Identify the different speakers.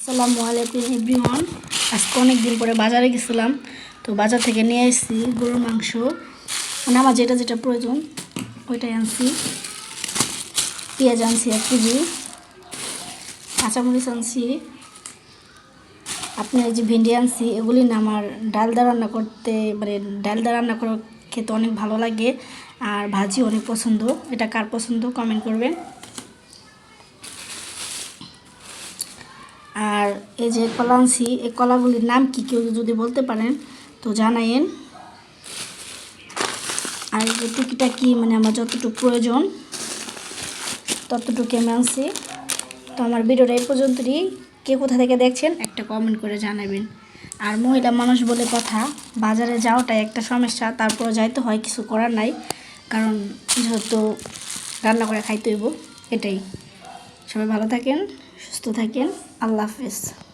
Speaker 1: আসসালামু আলাইকুম এভরিওয়ান। আজকে অনেক দিন পরে বাজারে গেছিলাম, তো বাজার থেকে নিয়ে এসেছি গরুর মাংস। মানে আমার যেটা যেটা প্রয়োজন ওইটাই আনছি। পেঁয়াজ আনছি 1 কেজি, কাঁচামরিচ আনছি, আপনার এই যে ভেন্ডি আনছি। এগুলি না আমার ডাল দা রান্না করতে, মানে ডাল দা রান্না করে খেতে অনেক ভালো লাগে, আর ভাজি অনেক পছন্দ। এটা কার পছন্দ কমেন্ট করবেন। আর এই যে কলা আনছি, এই কলাগুলির নাম কি কেউ যদি বলতে পারেন তো জানাইন। আর এই যে টুকিটাকি মানে আমার যতটুকু প্রয়োজন ততটুকু আমি আনছি। তো আমার ভিডিওটা এই পর্যন্তই। কে কোথা থেকে দেখছেন একটা কমেন্ট করে জানাবেন। আর মহিলা মানুষ বলে কথা, বাজারে যাওয়াটাই একটা সমস্যা, তারপরে যাইতে হয়, কিছু করার নাই, কারণ যেহেতু রান্না করে খাইতে হইব। এটাই। সবাই ভালো থাকেন, সুস্থ থাকেন। আল্লাহ হাফেজ।